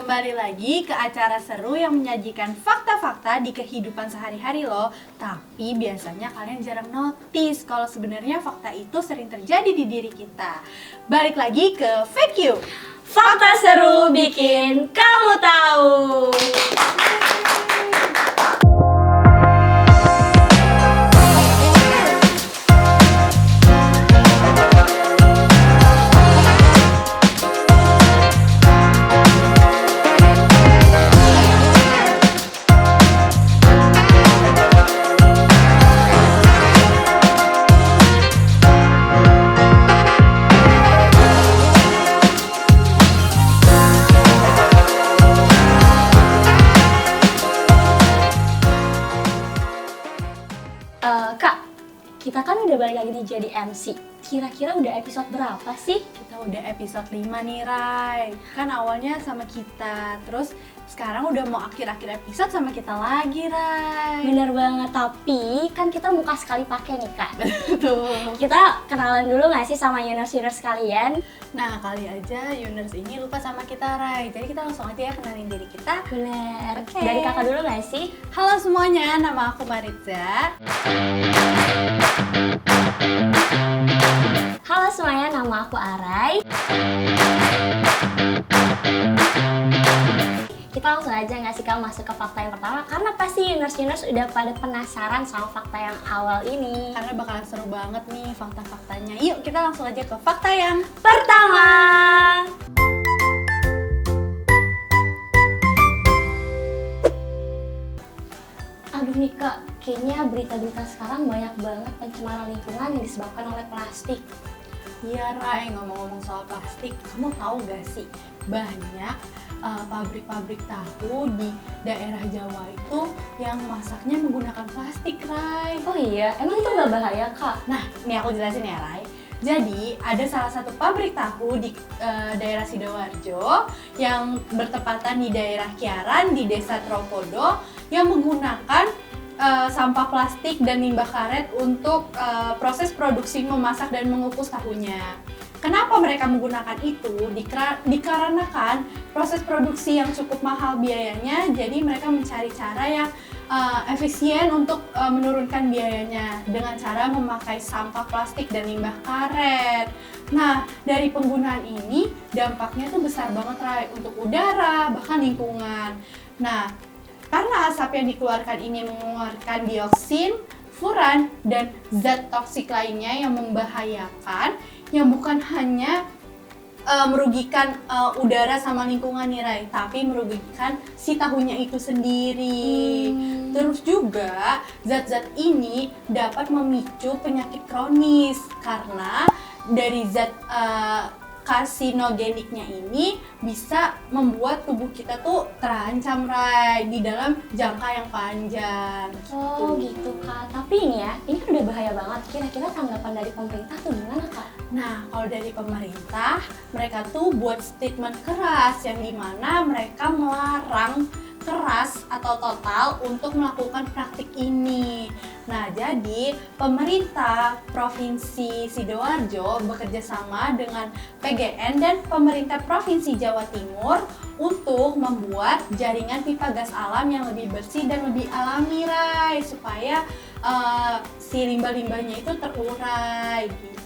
Kembali lagi ke acara seru yang menyajikan fakta-fakta di kehidupan sehari-hari loh. Tapi biasanya kalian jarang notice kalau sebenarnya fakta itu sering terjadi di diri kita. Balik lagi ke Fake You. Fakta seru bikin kamu tahu. Kak, kita kan udah balik lagi nih jadi MC. Kira-kira udah episode berapa sih? Kita udah episode 5 nih, Rai. Kan awalnya sama kita, terus sekarang udah mau akhir-akhir episode sama kita lagi, Rai. Bener banget, tapi kan kita muka sekali pakai nih, Kak. Betul. Kita kenalan dulu nggak sih sama Yuners kalian? Nah, kali aja Yuners ini lupa sama kita, Rai. Jadi kita langsung aja ya kenalin diri kita. Bener. Oke. Dari kakak dulu nggak sih? Halo semuanya, nama aku Maritza. Halo semuanya, nama aku Arai. Kita langsung aja nggak sih Kak masuk ke fakta yang pertama, karena pasti Yuners udah pada penasaran sama fakta yang awal ini. Karena bakalan seru banget nih fakta-faktanya. Yuk kita langsung aja ke fakta yang Pertama, aduh nih Kak, kayaknya berita-berita sekarang banyak banget pencemaran lingkungan yang disebabkan oleh plastik. Iya, Rai, ngomong-ngomong soal plastik, kamu tahu gak sih banyak pabrik-pabrik tahu di daerah Jawa itu yang masaknya menggunakan plastik, Rai. Oh iya, emang itu nggak bahaya Kak? Nah, ini aku jelasin ya, Rai. Jadi, ada salah satu pabrik tahu di daerah Sidoarjo yang bertepatan di daerah Kiaran di Desa Tropodo yang menggunakan sampah plastik dan limbah karet untuk proses produksi memasak dan mengukus tahunya. Kenapa mereka menggunakan itu? Dikarenakan proses produksi yang cukup mahal biayanya, jadi mereka mencari cara yang efisien untuk menurunkan biayanya dengan cara memakai sampah plastik dan limbah karet. Nah, dari penggunaan ini dampaknya tuh besar banget, Rai, untuk udara, bahkan lingkungan. Nah, karena asap yang dikeluarkan ini mengeluarkan dioksin, furan, dan zat toksik lainnya yang membahayakan, yang bukan hanya merugikan udara sama lingkungan nih, Rai, tapi merugikan si tahunya itu sendiri. Terus juga zat-zat ini dapat memicu penyakit kronis karena dari zat karsinogeniknya ini bisa membuat tubuh kita tuh terancam, Rai, di dalam jangka yang panjang. Oh gitu Kak, tapi ini ya, ini kan udah bahaya banget. Kira-kira tanggapan dari pemerintah tuh gimana Kak? Nah, kalau dari pemerintah, mereka tuh buat statement keras yang dimana mereka melarang keras atau total untuk melakukan praktik ini. Nah, jadi pemerintah Provinsi Sidoarjo bekerja sama dengan PGN dan pemerintah Provinsi Jawa Timur untuk membuat jaringan pipa gas alam yang lebih bersih dan lebih alami, Rai, supaya si limbah-limbahnya itu terurai gitu.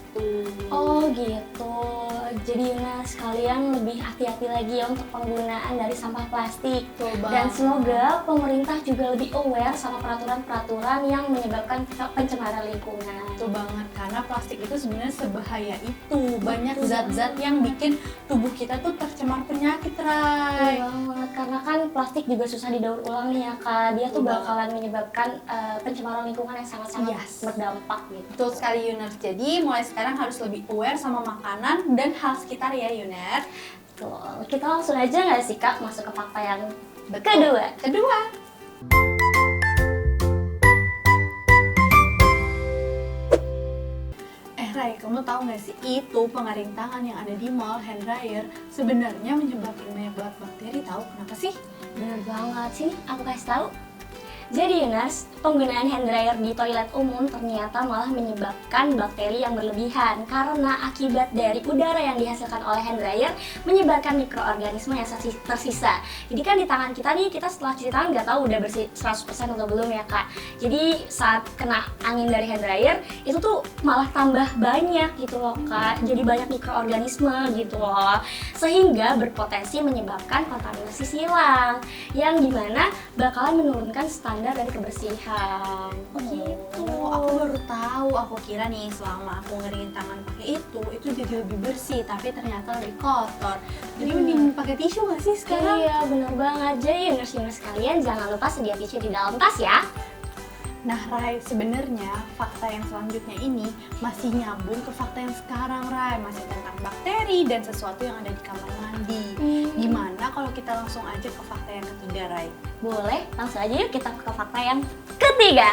Oh gitu, jadi Yuners kalian lebih hati-hati lagi ya untuk penggunaan dari sampah plastik. Dan semoga pemerintah juga lebih aware sama peraturan-peraturan yang menyebabkan pencemaran lingkungan. Betul banget, karena plastik itu sebenarnya sebahaya itu. Banyak zat-zat yang bikin tubuh kita tuh tercemar penyakit, Rai. Betul banget, karena kan plastik juga susah didaur ulang nih ya Kak. Dia tuh bakalan menyebabkan pencemaran lingkungan yang sangat-sangat berdampak gitu. Betul sekali, Yuners. Jadi mulai sekarang harus lebih aware sama makanan dan hal sekitar ya, Yuners. Betul. Kita langsung aja nggak sih Kak masuk ke fakta yang Kedua. Rai, kamu tahu nggak sih itu pengaring tangan yang ada di mall hand dryer sebenarnya menyebabkan banyak banget bakteri, tahu kenapa sih? Bener banget, sini aku kasih tahu. Jadi Yunus, penggunaan hand dryer di toilet umum ternyata malah menyebabkan bakteri yang berlebihan karena akibat dari udara yang dihasilkan oleh hand dryer menyebarkan mikroorganisme yang tersisa. Jadi kan di tangan kita nih, kita setelah cuci tangan nggak tahu udah bersih 100% atau belum ya Kak. Jadi saat kena angin dari hand dryer itu tuh malah tambah banyak gitu loh Kak. Jadi banyak mikroorganisme gitu loh. Sehingga berpotensi menyebabkan kontaminasi silang yang dimana bakalan menurunkan standar dari kebersihan. Gitu. Aku baru tahu. Aku kira nih selama aku ngeringin tangan pakai itu jadi lebih bersih, tapi ternyata lebih kotor. Jadi mending pakai tisu nggak sih sekarang? Iya, bener banget. Jadi Yunus kalian jangan lupa sedia tisu di dalam tas ya. Nah Rai, sebenarnya fakta yang selanjutnya ini masih nyambung ke fakta yang sekarang Rai, masih tentang bakteri dan sesuatu yang ada di kamar mandi. Gimana kalau kita langsung aja ke fakta yang ketiga Rai? Boleh, langsung aja yuk kita ke fakta yang ketiga.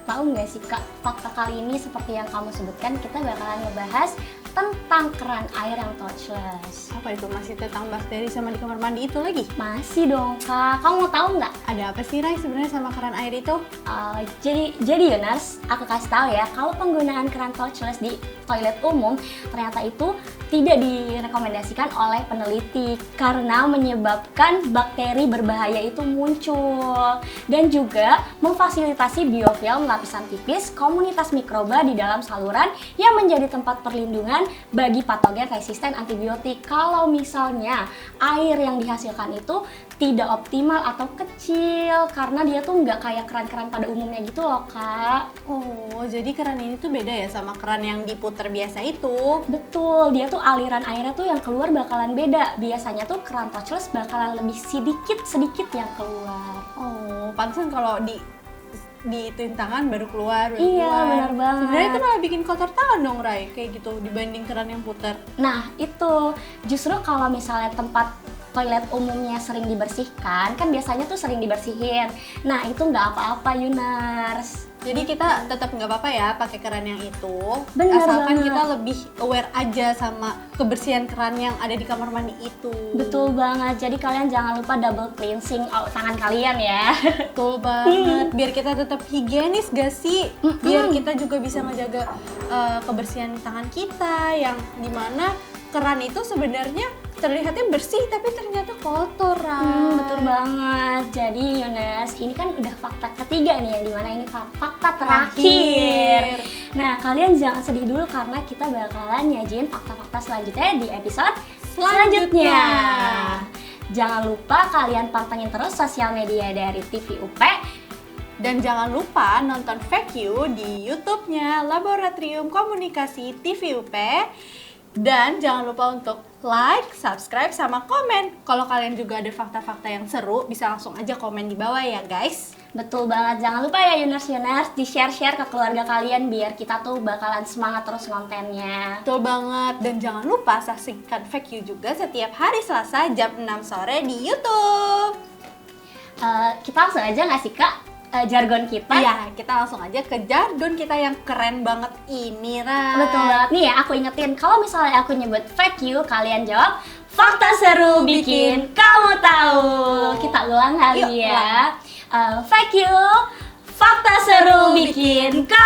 Tahu nggak sih Kak, fakta kali ini seperti yang kamu sebutkan, kita bakalan ngebahas tentang keran air yang touchless. Apa itu, masih tentang bakteri sama di kamar mandi itu lagi? Masih dong Kak, kamu mau tahu nggak? Ada apa sih Rai sebenarnya sama keran air itu? Jadi Yunus, aku kasih tahu ya, kalau penggunaan keran touchless di toilet umum ternyata itu tidak direkomendasikan oleh peneliti karena menyebabkan bakteri berbahaya itu muncul dan juga memfasilitasi biofilm lapisan tipis komunitas mikroba di dalam saluran yang menjadi tempat perlindungan bagi patogen resisten antibiotik. Kalau misalnya air yang dihasilkan itu tidak optimal atau kecil karena dia tuh nggak kayak keran-keran pada umumnya gitu loh Kak. Oh, jadi keran ini tuh beda ya sama keran yang diputer biasa itu? Betul, dia tuh aliran airnya tuh yang keluar bakalan beda. Biasanya tuh keran touchless bakalan lebih sedikit yang keluar. Oh, pantesan kalau diituin tangan baru keluar. Iya, benar banget. Sebenarnya itu malah bikin kotor tangan dong Rai, kayak gitu dibanding keran yang putar. Nah, itu justru kalau misalnya tempat toilet umumnya sering dibersihkan, kan biasanya tuh sering dibersihin. Nah, itu nggak apa-apa Yunars. Jadi kita tetap nggak apa-apa ya pakai keran yang itu. Bener asalkan banget. kita lebih aware aja sama kebersihan keran yang ada di kamar mandi itu. Betul banget, jadi kalian jangan lupa double cleansing tangan kalian ya. Betul banget, biar kita tetap higienis gak sih? Biar kita juga bisa ngejaga kebersihan tangan kita, yang dimana keran itu sebenarnya terlihatnya bersih tapi ternyata kotor. Betul banget. Jadi Yunus, ini kan udah fakta ketiga nih, yang dimana ini fakta terakhir. Nah, kalian jangan sedih dulu karena kita bakalan nyajin fakta-fakta selanjutnya di episode selanjutnya. Jangan lupa kalian pantengin terus sosial media dari TV UP. Dan jangan lupa nonton VQ di YouTube-nya Laboratorium Komunikasi TV UP. Dan jangan lupa untuk like, subscribe, sama komen. Kalau kalian juga ada fakta-fakta yang seru, bisa langsung aja komen di bawah ya guys. Betul banget, jangan lupa ya Yunars, di-share-share ke keluarga kalian biar kita tuh bakalan semangat terus kontennya. Betul banget, dan jangan lupa saksikan VQ juga setiap hari Selasa jam 6 sore di YouTube. Kita langsung aja nggak sih Kak? Jargon kita. Iya, kita langsung aja ke jargon kita yang keren banget ini, Ra. Betul banget. Nih ya, aku ingetin, kalau misalnya aku nyebut fake you, kalian jawab fakta seru bikin kamu tahu. Kita ulang kali Yuk, ya. Fake you, fakta seru bikin kamu